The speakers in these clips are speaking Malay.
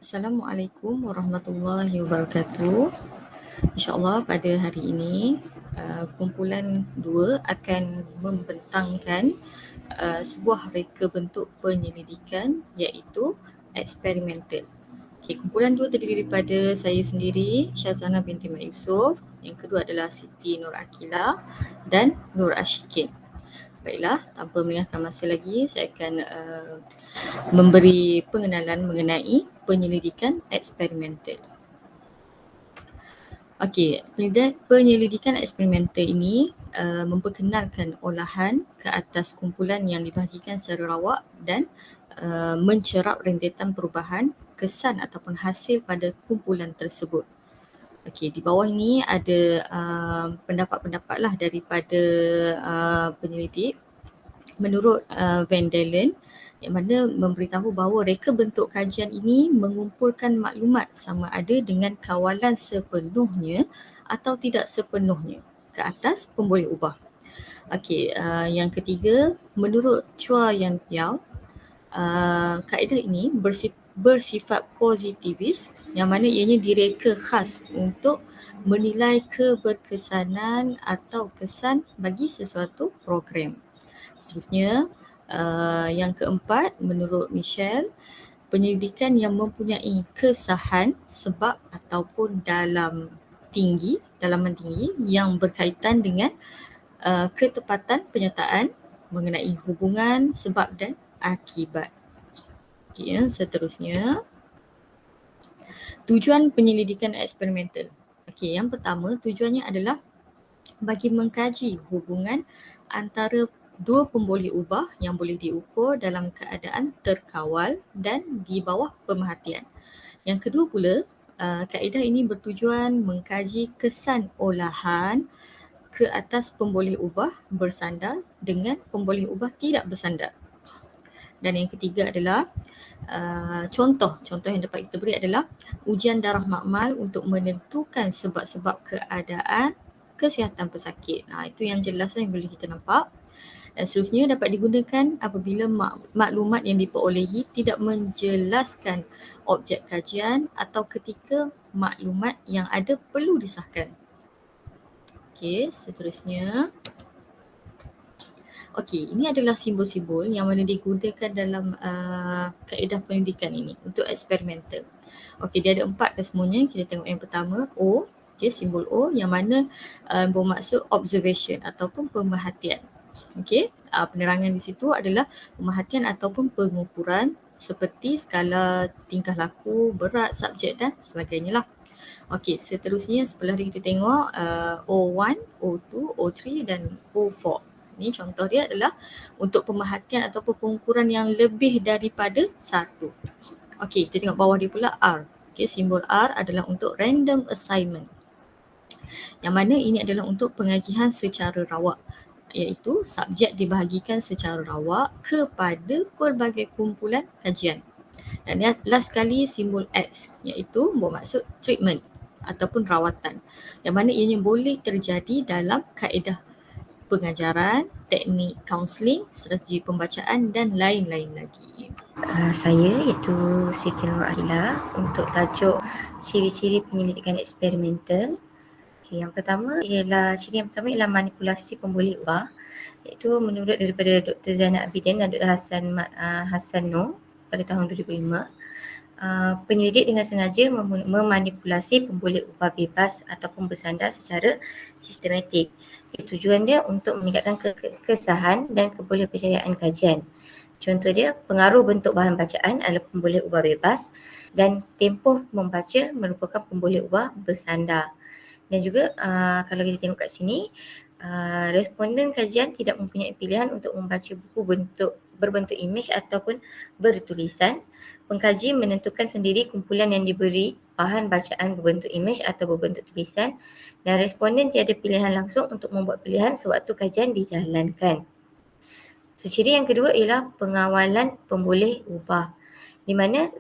Assalamualaikum warahmatullahi wabarakatuh. InsyaAllah pada hari ini kumpulan 2 akan membentangkan sebuah reka bentuk penyelidikan iaitu eksperimental. Okay, kumpulan 2 terdiri daripada saya sendiri, Syazana binti Mat Yusof, yang kedua adalah Siti Nur Akilah dan Nur Ashikin. Baiklah, tanpa melengahkan masa lagi, saya akan memberi pengenalan mengenai penyelidikan eksperimental. Okey, penyelidikan eksperimental ini memperkenalkan olahan ke atas kumpulan yang dibahagikan secara rawak dan mencerap rentetan perubahan kesan ataupun hasil pada kumpulan tersebut. Okey, di bawah ini ada pendapat-pendapat lah daripada penyelidik. Menurut Van Dalen, yang mana memberitahu bahawa reka bentuk kajian ini mengumpulkan maklumat sama ada dengan kawalan sepenuhnya atau tidak sepenuhnya ke atas pemboleh ubah. Okey, yang ketiga, menurut Chua Yan Piao, kaedah ini bersifat positivis yang mana ianya direka khas untuk menilai keberkesanan atau kesan bagi sesuatu program. Seterusnya, yang keempat, menurut Michelle, penyelidikan yang mempunyai kesahan sebab ataupun dalaman tinggi yang berkaitan dengan ketepatan penyataan mengenai hubungan sebab dan akibat. Okay, seterusnya, tujuan penyelidikan eksperimental. Okay, yang pertama, tujuannya adalah bagi mengkaji hubungan antara dua pemboleh ubah yang boleh diukur dalam keadaan terkawal dan di bawah pemerhatian. Yang kedua pula, kaedah ini bertujuan mengkaji kesan olahan ke atas pemboleh ubah bersandar dengan pemboleh ubah tidak bersandar. Dan yang ketiga adalah contoh yang dapat kita beri adalah ujian darah makmal untuk menentukan sebab-sebab keadaan kesihatan pesakit. Itu yang jelas yang boleh kita nampak. Dan seterusnya dapat digunakan apabila maklumat yang diperolehi tidak menjelaskan objek kajian atau ketika maklumat yang ada perlu disahkan. Okey, seterusnya. Okey, ini adalah simbol-simbol yang mana digunakan dalam kaedah pendidikan ini untuk eksperimental. Okey, dia ada 4 kesemuanya. Kita tengok yang pertama, O. Okey, simbol O yang mana bermaksud observation ataupun pemerhatian. Okey, penerangan di situ adalah pemerhatian ataupun pengukuran seperti skala tingkah laku, berat, subjek dan sebagainya lah. Okey, seterusnya sebelah kita tengok O1, O2, O3 dan O4. Ini contoh dia adalah untuk pemerhatian ataupun pengukuran yang lebih daripada satu. Okey, kita tengok bawah dia pula R. Okey, simbol R adalah untuk random assignment. Yang mana ini adalah untuk pengajian secara rawak, iaitu subjek dibahagikan secara rawak kepada pelbagai kumpulan kajian. Dan last sekali simbol X, iaitu bermaksud treatment ataupun rawatan, yang mana ianya boleh terjadi dalam kaedah pengajaran, teknik kaunseling, strategi pembacaan dan lain-lain lagi. Saya iaitu Siti Nur Akilah untuk tajuk ciri-ciri penyelidikan eksperimental. Okay, ciri yang pertama ialah manipulasi pemboleh ubah, iaitu menurut daripada Dr. Zainal Abidin dan Dr. Hassan Noor pada tahun 2005. Penyelidik dengan sengaja memanipulasi pemboleh ubah bebas ataupun bersandar secara sistematik. Tujuan dia untuk meningkatkan kesahan dan kebolehpercayaan kajian. Contoh dia, pengaruh bentuk bahan bacaan adalah pemboleh ubah bebas dan tempoh membaca merupakan pemboleh ubah bersandar. Dan juga kalau kita tengok kat sini, responden kajian tidak mempunyai pilihan untuk membaca buku berbentuk imej ataupun bertulisan. Pengkaji menentukan sendiri kumpulan yang diberi bahan bacaan berbentuk imej atau berbentuk tulisan, dan responden tiada pilihan langsung untuk membuat pilihan sewaktu kajian dijalankan. So, ciri yang kedua ialah pengawalan pemboleh ubah, di mana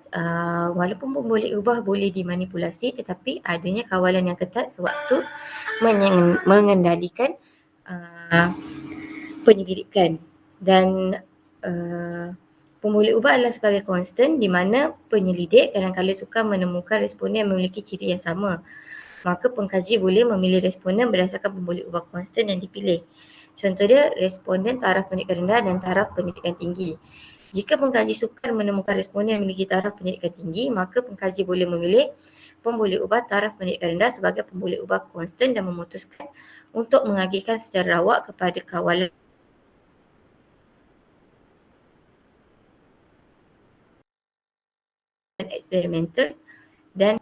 walaupun pemboleh ubah boleh dimanipulasi, tetapi adanya kawalan yang ketat sewaktu mengendalikan penyelidikan. Dan Pemboleh ubah adalah sebagai konstan di mana penyelidik kadang-kala sukar menemukan responden yang memiliki ciri yang sama. Maka pengkaji boleh memilih responden berdasarkan pemboleh ubah konstan yang dipilih. Contoh dia, responden taraf pendidikan rendah dan taraf pendidikan tinggi. Jika pengkaji sukar menemukan responden yang memiliki taraf pendidikan tinggi, maka pengkaji boleh memilih pemboleh ubah taraf pendidikan rendah sebagai pemboleh ubah konstan dan memutuskan untuk mengagihkan secara rawak kepada kawalan eksperimental dan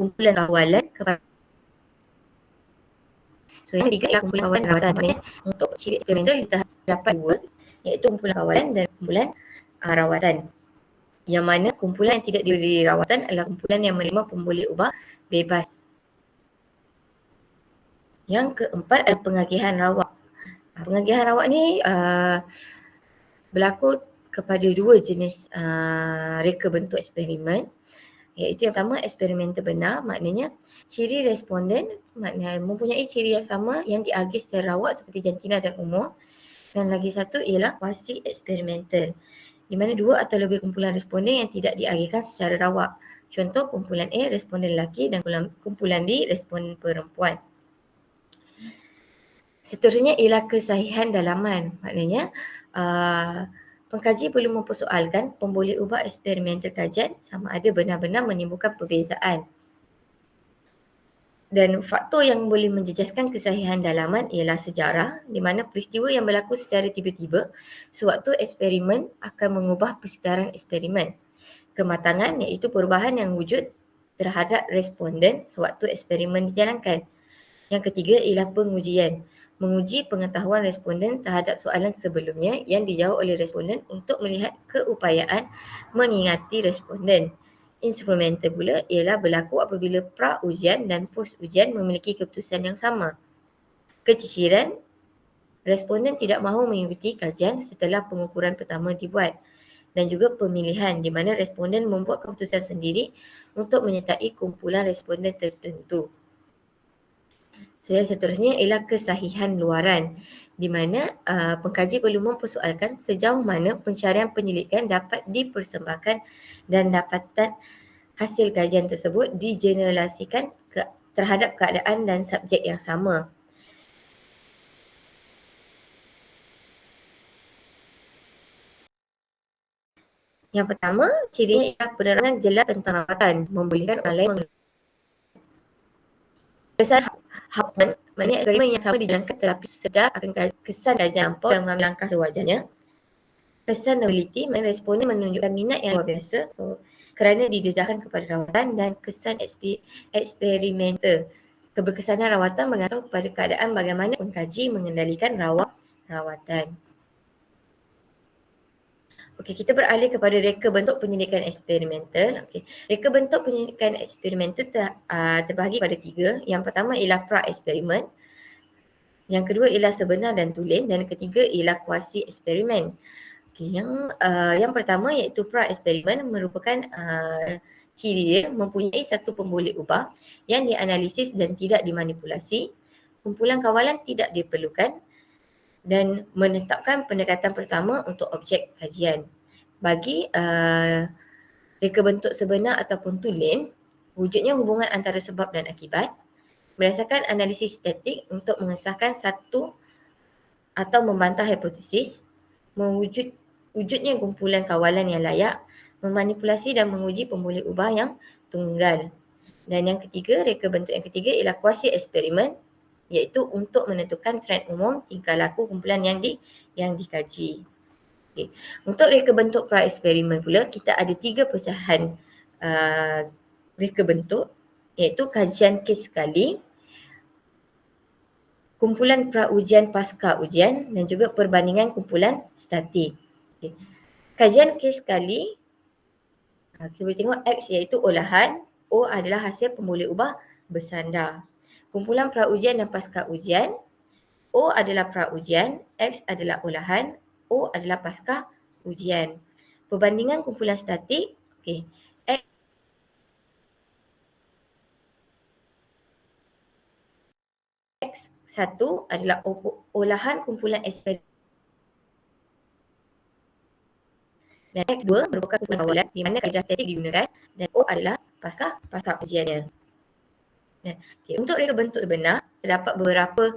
kumpulan kawalan kepada. So yang ketiga ialah kumpulan kawalan rawatan. Maknanya untuk ciri eksperimental kita dapat dua, iaitu kumpulan kawalan dan kumpulan rawatan. Yang mana kumpulan yang tidak diberi rawatan adalah kumpulan yang menerima pemboleh ubah bebas. Yang keempat adalah pengagihan rawak. Pengagihan rawak ni berlaku kepada dua jenis reka bentuk eksperimen, iaitu yang pertama eksperimental benar, maknanya ciri responden maknanya mempunyai ciri yang sama yang diagih secara rawak seperti jantina dan umur. Dan lagi satu ialah kuasi eksperimental, di mana dua atau lebih kumpulan responden yang tidak diagihkan secara rawak. Contoh kumpulan A responden lelaki dan kumpulan B responden perempuan. Seterusnya ialah kesahihan dalaman, maknanya pengkaji perlu mempersoalkan pemboleh ubah eksperimental kajian sama ada benar-benar menimbulkan perbezaan. Dan faktor yang boleh menjejaskan kesahihan dalaman ialah sejarah, di mana peristiwa yang berlaku secara tiba-tiba sewaktu eksperimen akan mengubah persekitaran eksperimen. Kematangan iaitu perubahan yang wujud terhadap responden sewaktu eksperimen dijalankan. Yang ketiga ialah pengujian, menguji pengetahuan responden terhadap soalan sebelumnya yang dijawab oleh responden untuk melihat keupayaan mengingati responden. Instrumental pula ialah berlaku apabila pra-ujian dan pos-ujian memiliki keputusan yang sama. Keciciran, responden tidak mahu mengikuti kajian setelah pengukuran pertama dibuat. Dan juga pemilihan di mana responden membuat keputusan sendiri untuk menyertai kumpulan responden tertentu. So yang seterusnya ialah kesahihan luaran, di mana pengkaji perlu mempersoalkan sejauh mana pencarian penyelidikan dapat dipersembahkan dan dapatan hasil kajian tersebut digeneralisasikan terhadap keadaan dan subjek yang sama. Yang pertama, cirinya ialah penerangan jelas tentang rawatan, membolehkan orang lain mengeluarkan kesan Hauptmann, maknanya eksperimen yang sama dijalankan tetapi sedar akan kesan kajian lampau dan mengambil langkah sewajarnya. Kesan novelty, maknanya responden menunjukkan minat yang luar biasa kerana didedahkan kepada rawatan. Dan kesan eksperimental, keberkesanan rawatan bergantung kepada keadaan bagaimana pengkaji mengendalikan rawatan. Okey, kita beralih kepada reka bentuk penyelidikan eksperimental. Okey, reka bentuk penyelidikan eksperimental terbahagi pada tiga. Yang pertama ialah pra-eksperimen, yang kedua ialah sebenar dan tulen, dan ketiga ialah kuasi eksperimen. Okey, yang pertama iaitu pra-eksperimen merupakan ciri dia mempunyai satu pemboleh ubah yang dianalisis dan tidak dimanipulasi. Kumpulan kawalan tidak diperlukan dan menetapkan pendekatan pertama untuk objek kajian. Bagi reka bentuk sebenar ataupun tulen, wujudnya hubungan antara sebab dan akibat berdasarkan analisis statik untuk mengesahkan satu atau membantah hipotesis, wujudnya kumpulan kawalan yang layak, memanipulasi dan menguji pemboleh ubah yang tunggal. Dan yang ketiga, reka bentuk yang ketiga ialah kuasi eksperimen, iaitu untuk menentukan trend umum tingkah laku kumpulan yang dikaji. Okay. Untuk reka bentuk pra-eksperimen pula, kita ada tiga pecahan reka bentuk, iaitu kajian kes sekali, kumpulan pra-ujian pasca ujian dan juga perbandingan kumpulan statik. Okay. Kajian kes sekali, kita boleh tengok X iaitu olahan, O adalah hasil pemboleh ubah bersandar. Kumpulan pra-ujian dan pasca ujian, O adalah pra-ujian, X adalah olahan, O adalah pasca ujian. Perbandingan kumpulan statik, okey. X1 adalah olahan kumpulan eksperimen Dan X2 merupakan kumpulan kawalan di mana kaedah statik digunakan dan O adalah pasca ujiannya. Okay. Untuk reka bentuk sebenar, terdapat beberapa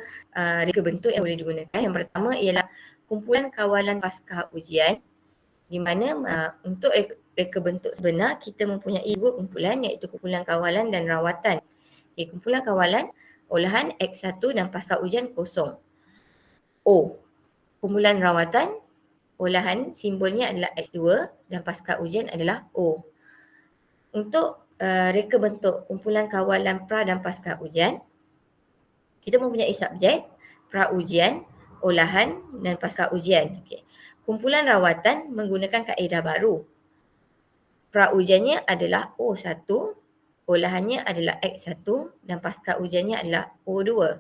reka bentuk yang boleh digunakan. Yang pertama ialah kumpulan kawalan pasca ujian, di mana untuk reka bentuk sebenar kita mempunyai dua kumpulan, iaitu kumpulan kawalan dan rawatan. Okay. Kumpulan kawalan olahan X1 dan pasca ujian kosong. O. Kumpulan rawatan olahan simbolnya adalah X2 dan pasca ujian adalah O. Untuk reka bentuk kumpulan kawalan pra dan pasca ujian, kita mempunyai subjek, pra ujian, olahan dan pasca ujian. Okay. Kumpulan rawatan menggunakan kaedah baru. Pra ujiannya adalah O1, olahannya adalah X1 dan pasca ujiannya adalah O2.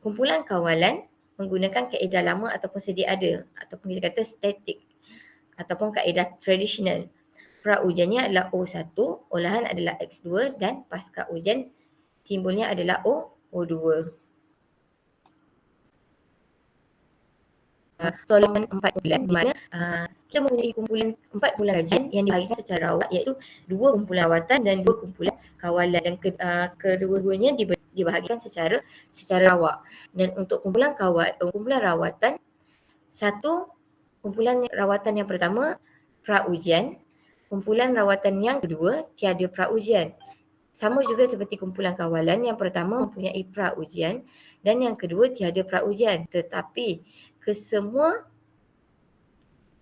Kumpulan kawalan menggunakan kaedah lama ataupun sedia ada, ataupun kita kata statik ataupun kaedah tradisional. Pra ujiannya adalah O1, olahan adalah X2 dan pasca ujian simbolnya adalah O2. Soalan 4 kumpulan di mana kita mempunyai kumpulan 4 kumpulan kajian yang dibahagikan secara rawat, iaitu 2 kumpulan rawatan dan 2 kumpulan kawalan, dan kedua-duanya dibahagikan secara rawat. Dan untuk kumpulan rawatan, satu kumpulan rawatan yang pertama pra ujian, kumpulan rawatan yang kedua tiada pra ujian. Sama juga seperti kumpulan kawalan, yang pertama mempunyai pra ujian dan yang kedua tiada pra ujian. Tetapi kesemua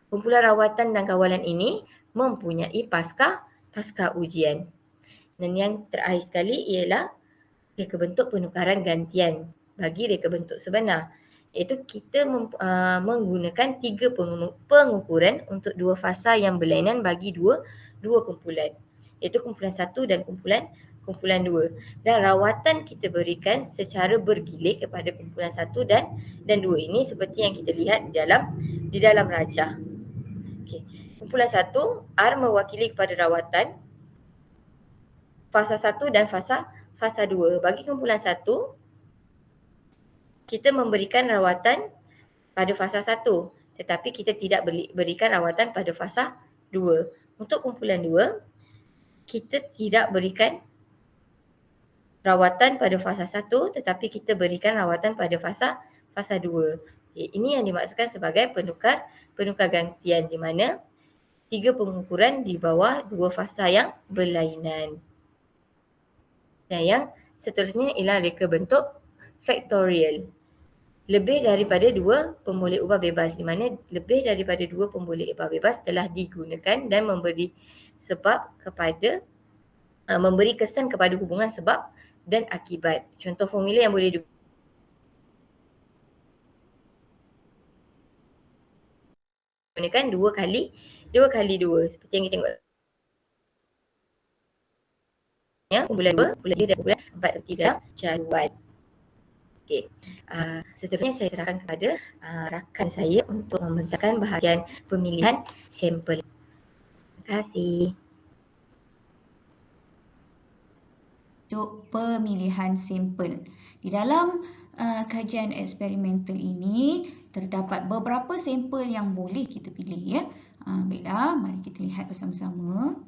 kumpulan rawatan dan kawalan ini mempunyai pasca ujian. Dan yang terakhir sekali ialah reka bentuk penukaran gantian bagi reka bentuk sebenar, iaitu kita menggunakan 3 pengukuran untuk 2 fasa yang berlainan bagi dua kumpulan, iaitu kumpulan 1 dan kumpulan 2. Dan rawatan kita berikan secara bergilir kepada kumpulan 1 dan 2 ini seperti yang kita lihat di dalam rajah. Okay. Kumpulan 1, R mewakili kepada rawatan fasa 1 dan fasa 2. Bagi kumpulan 1, kita memberikan rawatan pada fasa 1, tetapi kita tidak berikan rawatan pada fasa 2. Untuk kumpulan 2, kita tidak berikan rawatan pada fasa 1, tetapi kita berikan rawatan pada fasa 2. Okay, ini yang dimaksudkan sebagai penukar gantian, di mana 3 pengukuran di bawah 2 fasa yang berlainan. Dan yang seterusnya ialah reka bentuk faktorial. Lebih daripada 2 pemboleh ubah bebas, di mana lebih daripada 2 pemboleh ubah bebas telah digunakan dan memberi kesan kepada hubungan sebab dan akibat. Contoh formula yang boleh digunakan 2 kali 2 seperti yang kita tengok. Kumpulan 2, kumpulan 3 dan kumpulan 4 seperti dalam jadual. Okey. Seterusnya saya serahkan kepada rakan saya untuk membentangkan bahagian pemilihan sampel. Terima kasih. Untuk pemilihan sampel. Di dalam kajian eksperimental ini terdapat beberapa sampel yang boleh kita pilih, ya. Baiklah, mari kita lihat bersama-sama.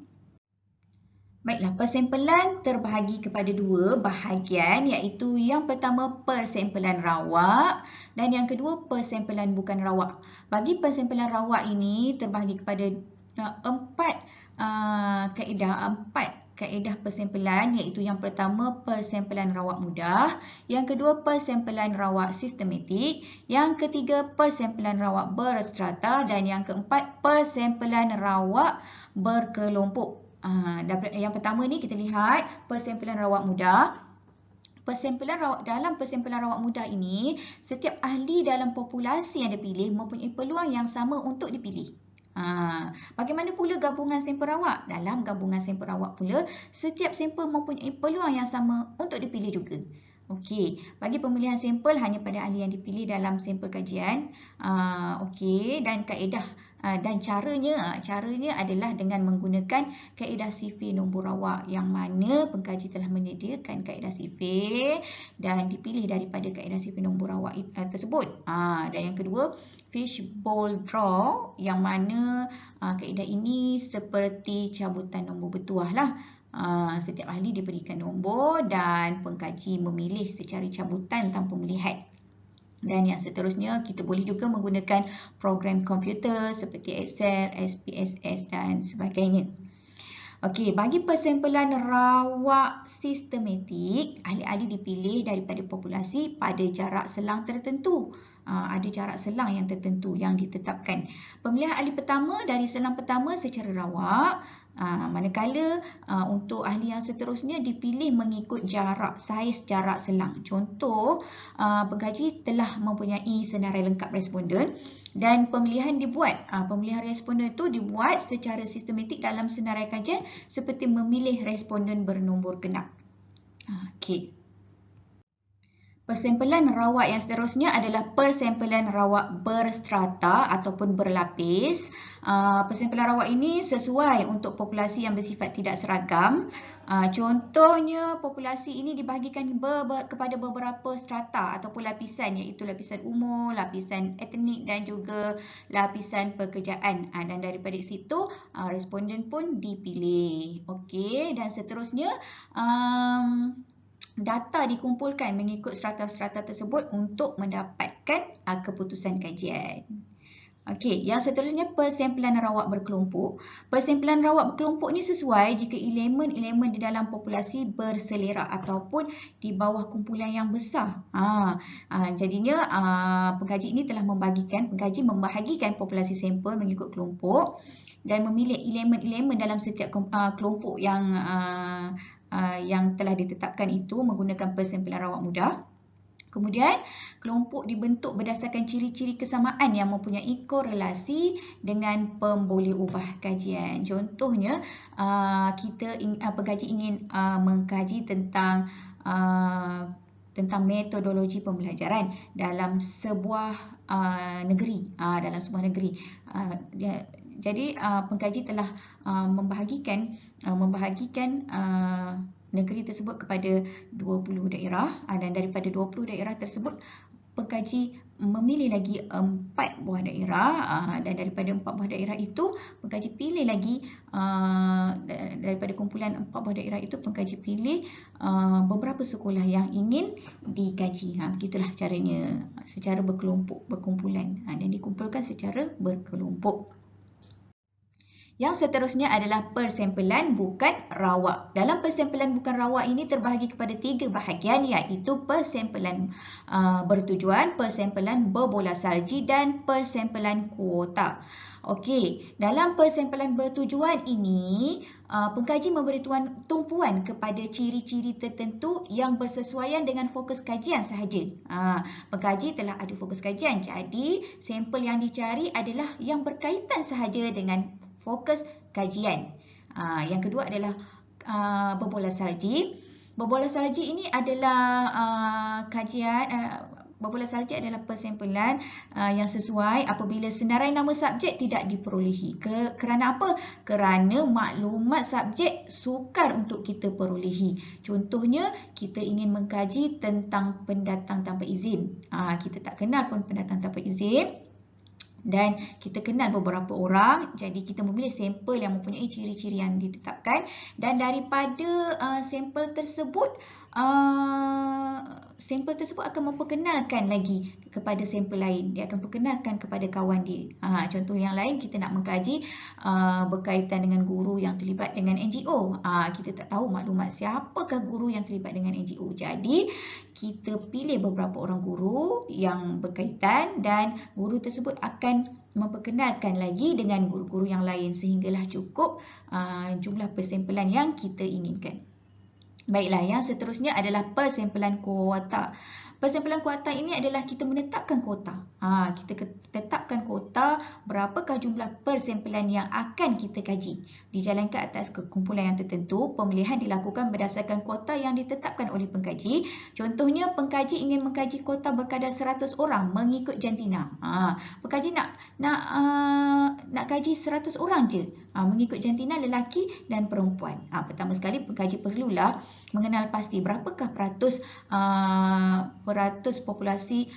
Baiklah, persampelan terbahagi kepada 2 bahagian, iaitu yang pertama persampelan rawak dan yang kedua persampelan bukan rawak. Bagi persampelan rawak ini terbahagi kepada 4 kaedah persampelan, iaitu yang pertama persampelan rawak mudah, yang kedua persampelan rawak sistematik, yang ketiga persampelan rawak berstrata dan yang keempat persampelan rawak berkelompok. Yang pertama ni kita lihat persampelan rawak mudah. Dalam persampelan rawak mudah ini, setiap ahli dalam populasi yang dipilih mempunyai peluang yang sama untuk dipilih. Bagaimana pula gabungan sampel rawak? Dalam gabungan sampel rawak pula, setiap sampel mempunyai peluang yang sama untuk dipilih juga. Okey, bagi pemilihan sampel hanya pada ahli yang dipilih dalam sampel kajian. Okey, dan kaedah Dan caranya adalah dengan menggunakan kaedah survey nombor rawak, yang mana pengkaji telah menyediakan kaedah survey dan dipilih daripada kaedah survey nombor rawak tersebut. Dan yang kedua, fishbowl draw, yang mana kaedah ini seperti cabutan nombor bertuah lah. Setiap ahli diberikan nombor dan pengkaji memilih secara cabutan tanpa melihat. Dan yang seterusnya, kita boleh juga menggunakan program komputer seperti Excel, SPSS dan sebagainya. Okey, bagi persempelan rawak sistematik, ahli-ahli dipilih daripada populasi pada jarak selang tertentu. Ada jarak selang yang tertentu yang ditetapkan. Pemilihan ahli pertama dari selang pertama secara rawak, manakala untuk ahli yang seterusnya dipilih mengikut saiz jarak selang. Contoh, pengkaji telah mempunyai senarai lengkap responden dan pemilihan responden itu dibuat secara sistematik dalam senarai kajian seperti memilih responden bernombor genap. Okey. Persempelan rawak yang seterusnya adalah persempelan rawak berstrata ataupun berlapis. Persempelan rawak ini sesuai untuk populasi yang bersifat tidak seragam. Contohnya, populasi ini dibahagikan kepada beberapa strata ataupun lapisan, iaitu lapisan umur, lapisan etnik dan juga lapisan pekerjaan. Dan daripada situ, responden pun dipilih. Okey, dan seterusnya, data dikumpulkan mengikut strata-strata tersebut untuk mendapatkan keputusan kajian. Okey, yang seterusnya persempelan rawak berkelompok. Persempelan rawak berkelompok ni sesuai jika elemen-elemen di dalam populasi berselera ataupun di bawah kumpulan yang besar. Jadinya pengkaji ini telah membahagikan populasi sampel mengikut kelompok dan memilih elemen-elemen dalam setiap kelompok yang telah ditetapkan itu menggunakan persempelan rawak mudah. Kemudian, kelompok dibentuk berdasarkan ciri-ciri kesamaan yang mempunyai korelasi dengan pemboleh ubah kajian. Contohnya, pengkaji ingin mengkaji tentang metodologi pembelajaran dalam sebuah negeri. Jadi, pengkaji telah membahagikan negeri tersebut kepada 20 daerah, dan daripada 20 daerah tersebut pengkaji memilih lagi 4 buah daerah, dan daripada 4 buah daerah itu pengkaji pilih lagi daripada kumpulan 4 buah daerah itu pengkaji pilih beberapa sekolah yang ingin dikaji. Begitulah caranya, secara berkelompok, berkumpulan, dan dikumpulkan secara berkelompok. Yang seterusnya adalah persempelan bukan rawak. Dalam persempelan bukan rawak ini terbahagi kepada 3 bahagian, iaitu persempelan bertujuan, persempelan berbola salji dan persempelan kuota. Okey, dalam persempelan bertujuan ini, pengkaji memberi tumpuan kepada ciri-ciri tertentu yang bersesuaian dengan fokus kajian sahaja. Pengkaji telah ada fokus kajian, jadi sampel yang dicari adalah yang berkaitan sahaja dengan fokus kajian. Yang kedua adalah berbola salji. Berbola salji ini adalah berbola salji adalah persempelan yang sesuai apabila senarai nama subjek tidak diperolehi. Kerana apa? Kerana maklumat subjek sukar untuk kita perolehi. Contohnya, kita ingin mengkaji tentang pendatang tanpa izin. Kita tak kenal pun pendatang tanpa izin. Dan kita kenal beberapa orang, jadi kita memilih sampel yang mempunyai ciri-ciri yang ditetapkan, dan daripada sampel tersebut akan memperkenalkan lagi kepada sampel lain. Dia akan perkenalkan kepada kawan dia. Contoh yang lain, kita nak mengkaji berkaitan dengan guru yang terlibat dengan NGO. Kita tak tahu maklumat siapakah guru yang terlibat dengan NGO. Jadi, kita pilih beberapa orang guru yang berkaitan dan guru tersebut akan memperkenalkan lagi dengan guru-guru yang lain sehinggalah cukup jumlah persempelan yang kita inginkan. Baiklah, yang seterusnya adalah persempelan kuota. Persempelan kuartal ini adalah kita menetapkan kuota. Kita tetapkan kuota berapakah jumlah persempelan yang akan kita kaji. Dijalankan atas kumpulan yang tertentu, pemilihan dilakukan berdasarkan kuota yang ditetapkan oleh pengkaji. Contohnya, pengkaji ingin mengkaji kuota berkadar 100 orang mengikut jantina. Pengkaji nak kaji 100 orang je mengikut jantina lelaki dan perempuan. Pertama sekali, pengkaji perlulah mengenal pasti berapakah peratus populasi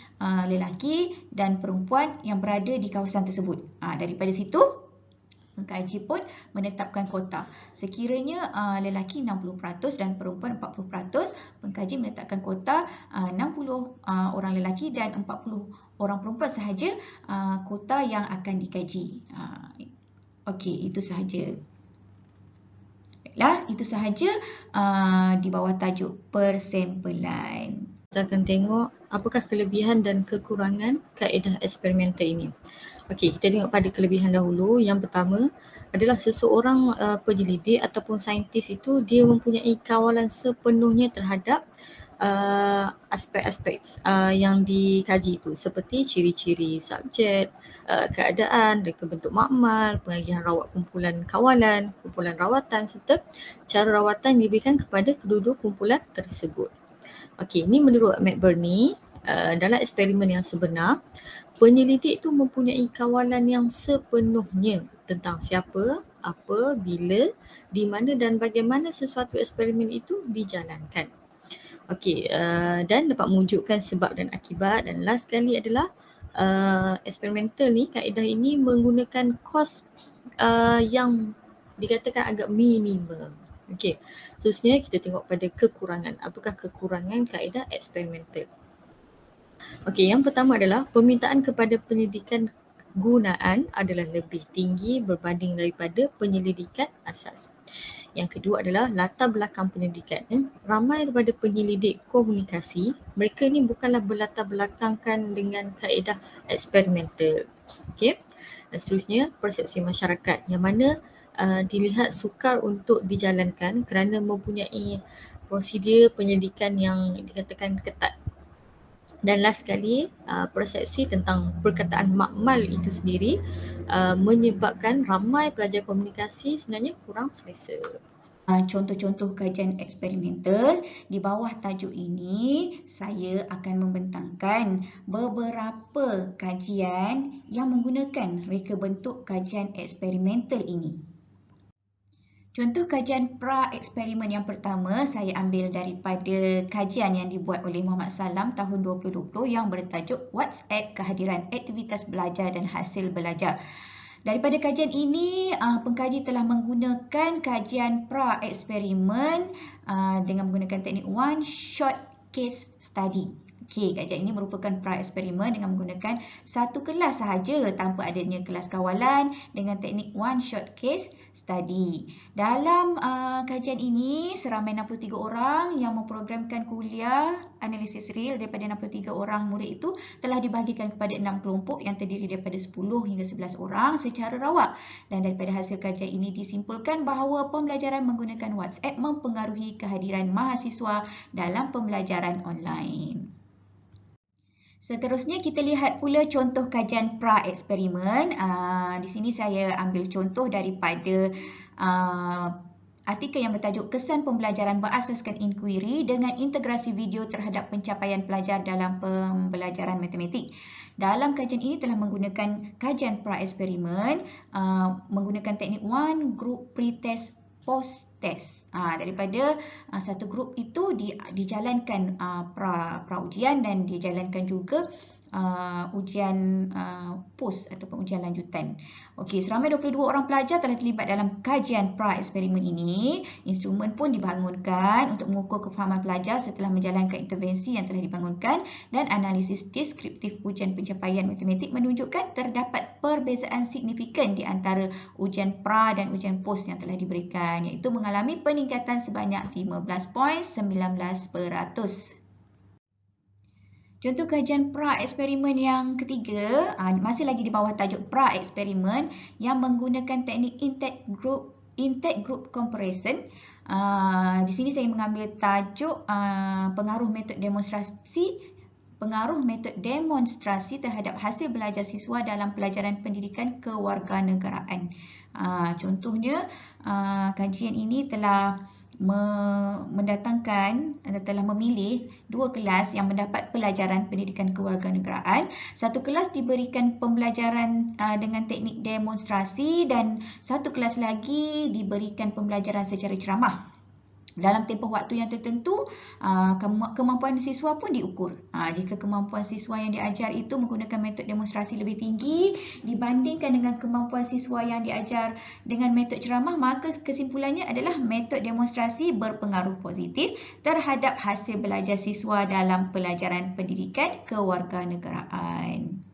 lelaki dan perempuan yang berada di kawasan tersebut. Daripada situ, pengkaji pun menetapkan kuota. Sekiranya lelaki 60% dan perempuan 40%, pengkaji menetapkan kuota 60 orang lelaki dan 40 orang perempuan sahaja kuota yang akan dikaji. Okey, itu sahaja. Baiklah, itu sahaja di bawah tajuk persempelan. Kita akan tengok apakah kelebihan dan kekurangan kaedah eksperimental ini. Okey, kita tengok pada kelebihan dahulu. Yang pertama adalah seseorang penyelidik ataupun saintis itu dia mempunyai kawalan sepenuhnya terhadap aspek-aspek yang dikaji itu, seperti ciri-ciri subjek, keadaan, reka bentuk makmal, pengagihan rawat kumpulan kawalan, kumpulan rawatan serta cara rawatan diberikan kepada kedua-dua kumpulan tersebut. Okey, ini menurut McBurney, dalam eksperimen yang sebenar, penyelidik itu mempunyai kawalan yang sepenuhnya tentang siapa, apa, bila, di mana dan bagaimana sesuatu eksperimen itu dijalankan. Okey, dan dapat menunjukkan sebab dan akibat, dan last sekali adalah eksperimental ni, kaedah ini menggunakan kos yang dikatakan agak minimum. Okey, seterusnya kita tengok pada kekurangan. Apakah kekurangan kaedah eksperimental? Okey, yang pertama adalah permintaan kepada penyelidikan gunaan adalah lebih tinggi berbanding daripada penyelidikan asas. Yang kedua adalah latar belakang penyelidikan. Ramai daripada penyelidik komunikasi, mereka ni bukanlah berlatar belakangkan dengan kaedah eksperimental. Okey. Dan seterusnya, persepsi masyarakat yang mana dilihat sukar untuk dijalankan kerana mempunyai prosedur penyelidikan yang dikatakan ketat. Dan last sekali, persepsi tentang perkataan makmal itu sendiri menyebabkan ramai pelajar komunikasi sebenarnya kurang selesa. Contoh-contoh kajian eksperimental di bawah tajuk ini, saya akan membentangkan beberapa kajian yang menggunakan reka bentuk kajian eksperimental ini. Contoh kajian pra-eksperimen yang pertama saya ambil daripada kajian yang dibuat oleh Muhammad Salam tahun 2020 yang bertajuk WhatsApp kehadiran aktivitas belajar dan hasil belajar. Daripada kajian ini, pengkaji telah menggunakan kajian pra-eksperimen dengan menggunakan teknik one shot case study. Okey, kajian ini merupakan pra-eksperimen dengan menggunakan satu kelas sahaja tanpa adanya kelas kawalan dengan teknik one shot case study. Dalam kajian ini, seramai 63 orang yang memprogramkan kuliah analisis real daripada 63 orang murid itu telah dibahagikan kepada 6 kelompok yang terdiri daripada 10 hingga 11 orang secara rawak. Dan daripada hasil kajian ini disimpulkan bahawa pembelajaran menggunakan WhatsApp mempengaruhi kehadiran mahasiswa dalam pembelajaran online. Seterusnya kita lihat pula contoh kajian pra-eksperimen. Di sini saya ambil contoh daripada artikel yang bertajuk Kesan Pembelajaran Berasaskan Inquiry dengan Integrasi Video Terhadap Pencapaian Pelajar dalam Pembelajaran Matematik. Dalam kajian ini telah menggunakan kajian pra-eksperimen menggunakan teknik one group pre-test post-test. Daripada satu grup itu dijalankan pra-ujian dan dijalankan juga ujian post ataupun ujian lanjutan. Okey, seramai 22 orang pelajar telah terlibat dalam kajian pra-eksperimen ini. Instrumen pun dibangunkan untuk mengukur kefahaman pelajar setelah menjalankan intervensi yang telah dibangunkan, dan analisis deskriptif ujian pencapaian matematik menunjukkan terdapat perbezaan signifikan di antara ujian pra dan ujian post yang telah diberikan, iaitu mengalami peningkatan sebanyak 15.19%. Contoh kajian pra-eksperimen yang ketiga, masih lagi di bawah tajuk pra-eksperimen yang menggunakan teknik intake group comparison. Di sini saya mengambil tajuk pengaruh metod demonstrasi pengaruh metod demonstrasi terhadap hasil belajar siswa dalam pelajaran pendidikan kewarganegaraan. Contohnya, kajian ini telah telah memilih 2 kelas yang mendapat pelajaran pendidikan kewarganegaraan. Satu kelas diberikan pembelajaran dengan teknik demonstrasi dan satu kelas lagi diberikan pembelajaran secara ceramah. Dalam tempoh waktu yang tertentu, kemampuan siswa pun diukur. Jika kemampuan siswa yang diajar itu menggunakan metod demonstrasi lebih tinggi dibandingkan dengan kemampuan siswa yang diajar dengan metod ceramah, maka kesimpulannya adalah metod demonstrasi berpengaruh positif terhadap hasil belajar siswa dalam pelajaran pendidikan kewarganegaraan.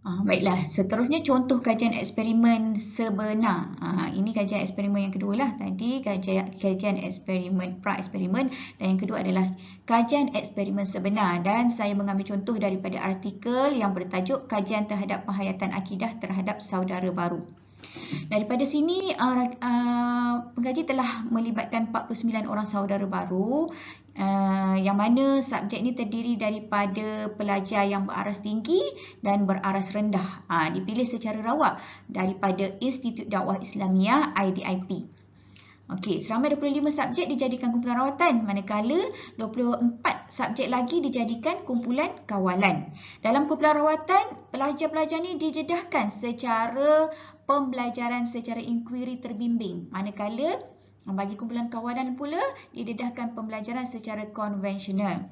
Baiklah, seterusnya contoh kajian eksperimen sebenar. Ini kajian eksperimen yang kedua lah. Tadi kajian eksperimen pra-eksperimen dan yang kedua adalah kajian eksperimen sebenar. Dan saya mengambil contoh daripada artikel yang bertajuk Kajian terhadap penghayatan akidah terhadap saudara baru. Daripada sini, pengkaji telah melibatkan 49 orang saudara baru yang mana subjek ini terdiri daripada pelajar yang beraras tinggi dan beraras rendah. Dipilih secara rawak daripada Institut Dakwah Islamiah IDIP. Okey, seramai 25 subjek dijadikan kumpulan rawatan, manakala 24 subjek lagi dijadikan kumpulan kawalan. Dalam kumpulan rawatan, pelajar-pelajar ni didedahkan secara pembelajaran secara inkuiri terbimbing, manakala bagi kumpulan kawalan pula didedahkan pembelajaran secara konvensional.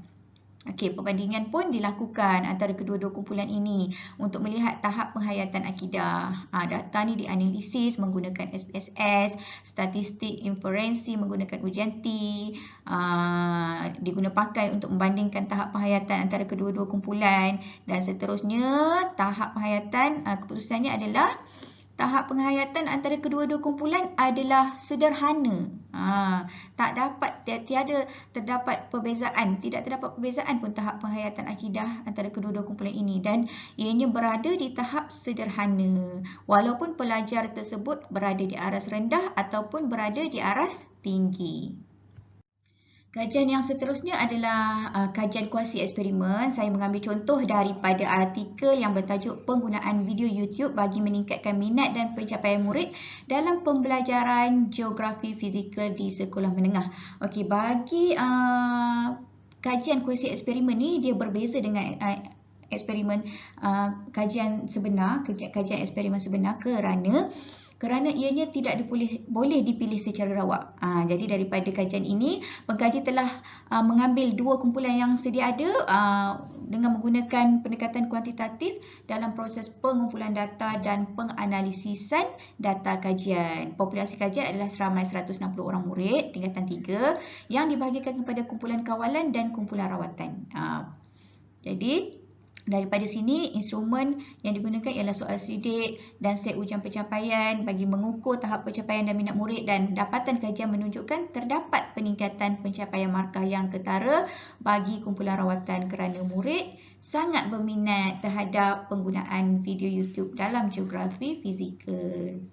Okey, perbandingan pun dilakukan antara kedua-dua kumpulan ini untuk melihat tahap penghayatan akidah. Data ni dianalisis menggunakan SPSS, statistik inferensi menggunakan ujian T, diguna pakai untuk membandingkan tahap penghayatan antara kedua-dua kumpulan dan seterusnya. Tahap penghayatan, keputusannya adalah tahap penghayatan antara kedua-dua kumpulan adalah sederhana. Tidak terdapat perbezaan pun tahap penghayatan akidah antara kedua-dua kumpulan ini dan ianya berada di tahap sederhana walaupun pelajar tersebut berada di aras rendah ataupun berada di aras tinggi. Kajian yang seterusnya adalah kajian kuasi eksperimen. Saya mengambil contoh daripada artikel yang bertajuk Penggunaan Video YouTube bagi meningkatkan minat dan pencapaian murid dalam pembelajaran geografi fizikal di sekolah menengah. Okey, bagi kajian kuasi eksperimen ni dia berbeza dengan eksperimen kajian eksperimen sebenar kerana ianya tidak boleh dipilih secara rawak. Jadi daripada kajian ini, pengkaji telah mengambil dua kumpulan yang sedia ada dengan menggunakan pendekatan kuantitatif dalam proses pengumpulan data dan penganalisisan data kajian. Populasi kajian adalah seramai 160 orang murid tingkatan 3 yang dibahagikan kepada kumpulan kawalan dan kumpulan rawatan. Jadi daripada sini, instrumen yang digunakan ialah soal sidik dan set ujian pencapaian bagi mengukur tahap pencapaian dan minat murid, dan dapatan kajian menunjukkan terdapat peningkatan pencapaian markah yang ketara bagi kumpulan rawatan kerana murid sangat berminat terhadap penggunaan video YouTube dalam geografi fizikal.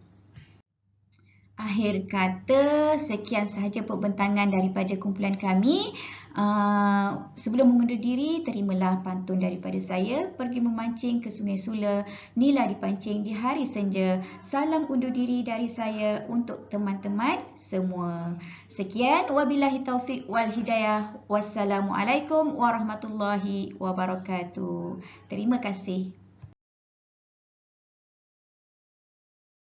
Akhir kata, sekian sahaja pembentangan daripada kumpulan kami. Sebelum mengundur diri, terimalah pantun daripada saya. Pergi memancing ke Sungai Sula, nila dipancing di hari senja. Salam undur diri dari saya untuk teman-teman semua. Sekian, wabillahi taufiq wal hidayah. Wassalamualaikum warahmatullahi wabarakatuh. Terima kasih.